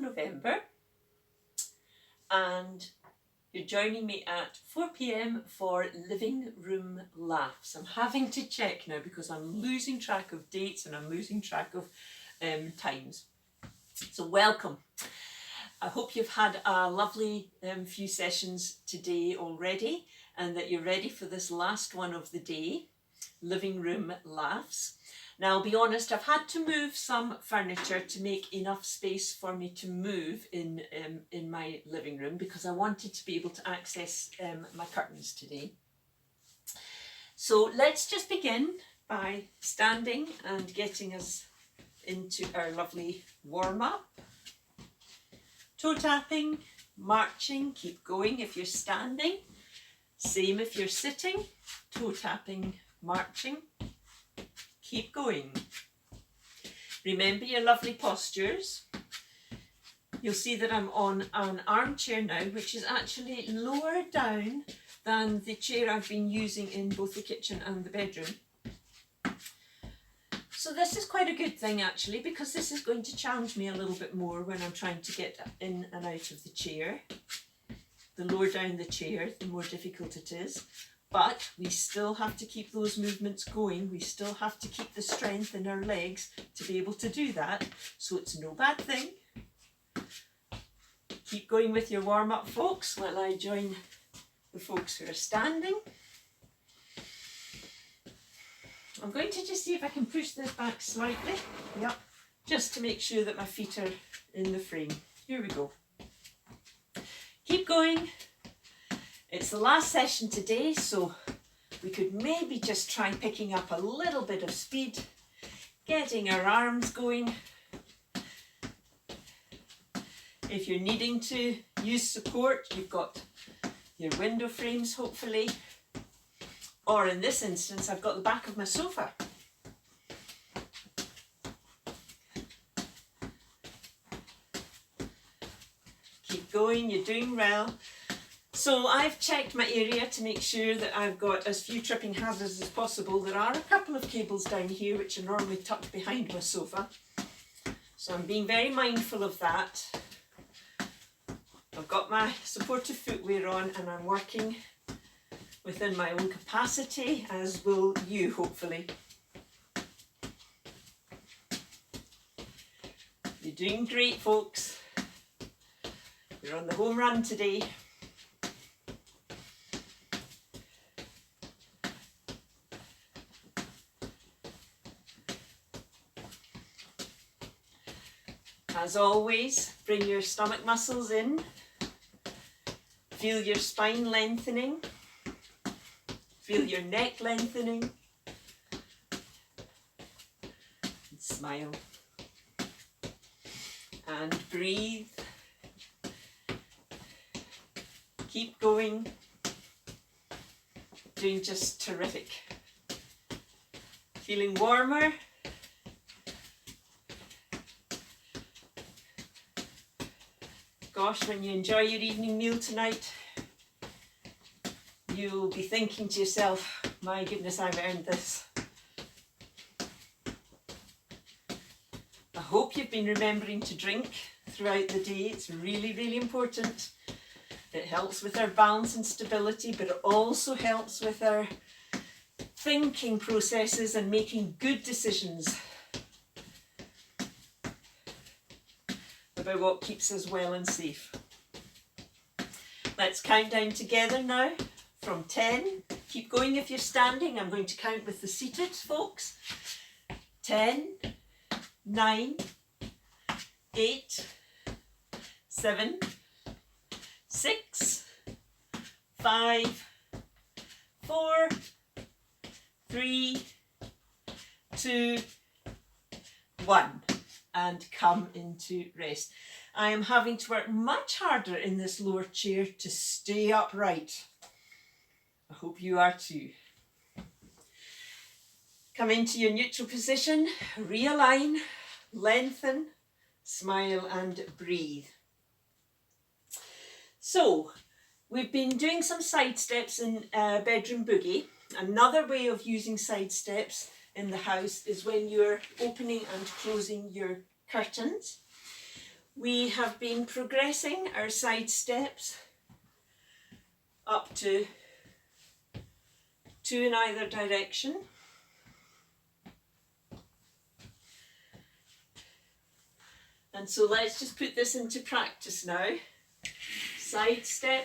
November, and you're joining me at 4 p.m. for Living Room Laughs. I'm having to check now because I'm losing track of dates and I'm losing track of times. So welcome. I hope you've had a lovely few sessions today already and that you're ready for this last one of the day, Living Room Laughs. Now, I'll be honest, I've had to move some furniture to make enough space for me to move in my living room because I wanted to be able to access my curtains today. So let's just begin by standing and getting us into our lovely warm-up. Toe tapping, marching, keep going if you're standing. Same if you're sitting, toe tapping, marching. Keep going. Remember your lovely postures. You'll see that I'm on an armchair now, which is actually lower down than the chair I've been using in both the kitchen and the bedroom. So this is quite a good thing actually, because this is going to challenge me a little bit more when I'm trying to get in and out of the chair. The lower down the chair, the more difficult it is. But we still have to keep those movements going. We still have to keep the strength in our legs to be able to do that. So it's no bad thing. Keep going with your warm-up, folks, while I join the folks who are standing. I'm going to just see if I can push this back slightly. Yep. Just to make sure that my feet are in the frame. Here we go. Keep going. It's the last session today, so we could maybe just try picking up a little bit of speed, getting our arms going. If you're needing to use support, you've got your window frames, hopefully. Or in this instance, I've got the back of my sofa. Keep going, you're doing well. So I've checked my area to make sure that I've got as few tripping hazards as possible. There are a couple of cables down here which are normally tucked behind my sofa. So I'm being very mindful of that. I've got my supportive footwear on and I'm working within my own capacity, as will you, hopefully. You're doing great, folks. You're on the home run today. As always, bring your stomach muscles in. Feel your spine lengthening. Feel your neck lengthening. And smile. And breathe. Keep going. Doing just terrific. Feeling warmer. Gosh, when you enjoy your evening meal tonight, you'll be thinking to yourself, my goodness, I've earned this. I hope you've been remembering to drink throughout the day. It's really, really important. It helps with our balance and stability, but it also helps with our thinking processes and making good decisions about what keeps us well and safe. Let's count down together now from 10. Keep going if you're standing. I'm going to count with the seated folks. 10, 9, 8, 7, 6, 5, 4, 3, 2, 1. And come into rest. I am having to work much harder in this lower chair to stay upright. I hope you are too. Come into your neutral position, realign, lengthen, smile and breathe. So, we've been doing some side steps in Bedroom Boogie. Another way of using side steps in the house is when you're opening and closing your curtains. We have been progressing our side steps up to 2 in either direction. And so let's just put this into practice now. Side step,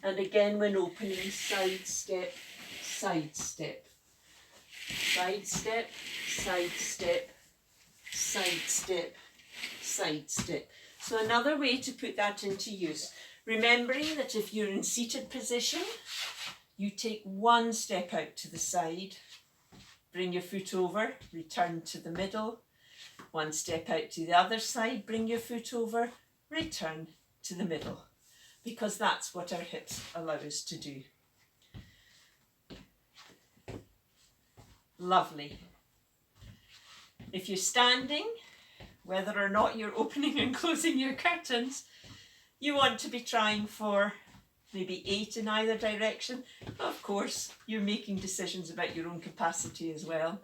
and again when opening, side step, side step. Side step, side step, side step, side step. So another way to put that into use, remembering that if you're in seated position, you take one step out to the side, bring your foot over, return to the middle, one step out to the other side, bring your foot over, return to the middle, because that's what our hips allow us to do. Lovely. If you're standing, whether or not you're opening and closing your curtains, you want to be trying for maybe 8 in either direction. Of course, you're making decisions about your own capacity as well.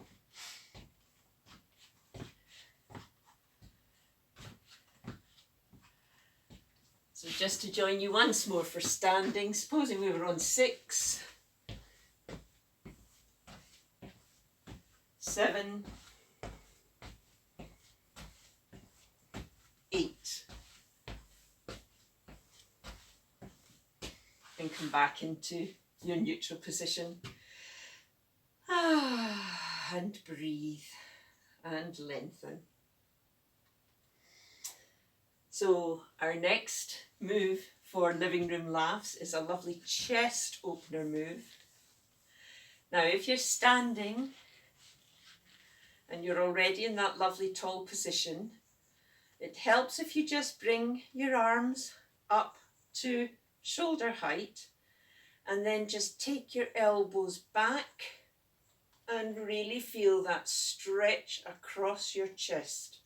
So just to join you once more for standing, supposing we were on 6, 7, 8. And come back into your neutral position. And breathe and lengthen. So our next move for living room laughs is a lovely chest opener move. Now if you're standing and you're already in that lovely tall position, it helps if you just bring your arms up to shoulder height and then just take your elbows back and really feel that stretch across your chest.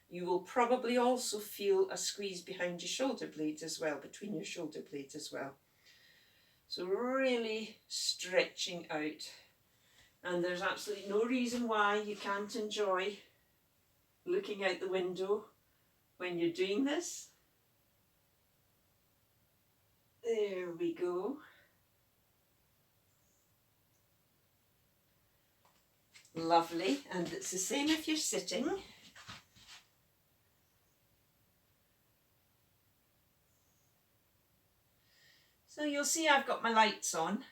You will probably also feel a squeeze behind your shoulder blades as well, between your shoulder blades as well. So really stretching out. And there's absolutely no reason why you can't enjoy looking out the window when you're doing this. There we go. Lovely. And it's the same if you're sitting. So you'll see I've got my lights on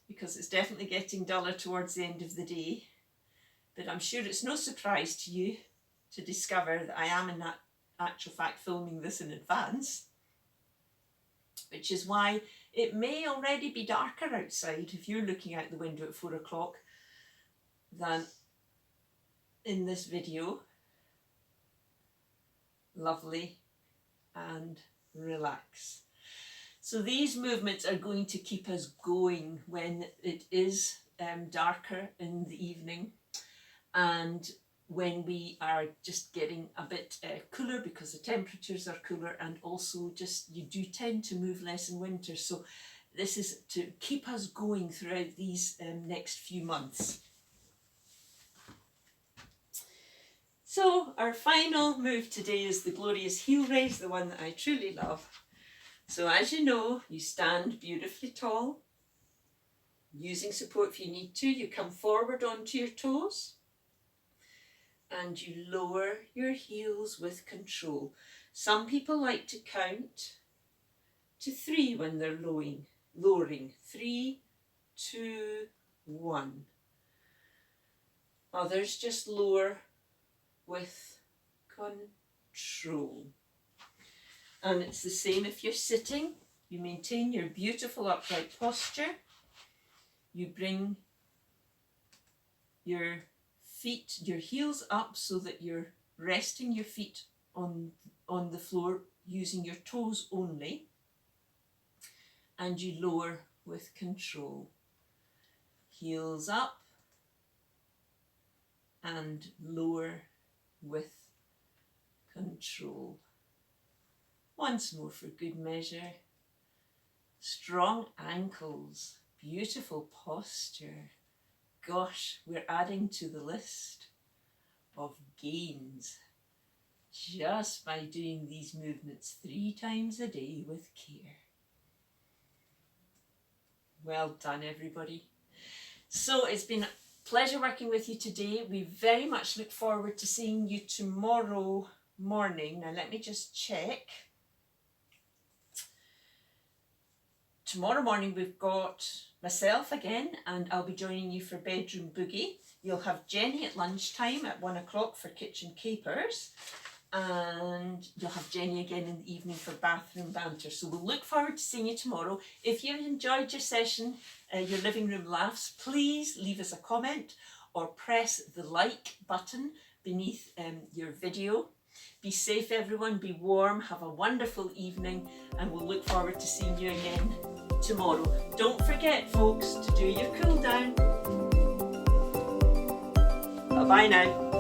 because it's definitely getting duller towards the end of the day. But I'm sure it's no surprise to you to discover that I am in actual fact filming this in advance, which is why it may already be darker outside if you're looking out the window at 4 o'clock than in this video. Lovely, and relax. So these movements are going to keep us going when it is darker in the evening and when we are just getting a bit cooler because the temperatures are cooler, and also just you do tend to move less in winter. So this is to keep us going throughout these next few months. So our final move today is the glorious heel raise, the one that I truly love. So as you know, you stand beautifully tall, using support if you need to. You come forward onto your toes and you lower your heels with control. Some people like to count to 3 when they're lowering. 3, 2, 1. Others just lower with control. And it's the same if you're sitting. You maintain your beautiful upright posture. You bring your feet, your heels up so that you're resting your feet on the floor using your toes only. And you lower with control. Heels up and lower with control. Once more for good measure. Strong ankles, beautiful posture. Gosh, we're adding to the list. of gains just by doing these movements 3 times a day with care. Well done, everybody. So it's been a pleasure working with you today. We very much look forward to seeing you tomorrow morning. Now let me just check. Tomorrow morning we've got myself again, and I'll be joining you for Bedroom Boogie. You'll have Jenny at lunchtime at 1 o'clock for Kitchen Capers, and you'll have Jenny again in the evening for Bathroom Banter. So we'll look forward to seeing you tomorrow. If you enjoyed your session, your living room laughs, please leave us a comment or press the like button beneath your video. Be safe, everyone. Be warm. Have a wonderful evening, and we'll look forward to seeing you again tomorrow. Don't forget, folks, to do your cool down. Bye-bye now.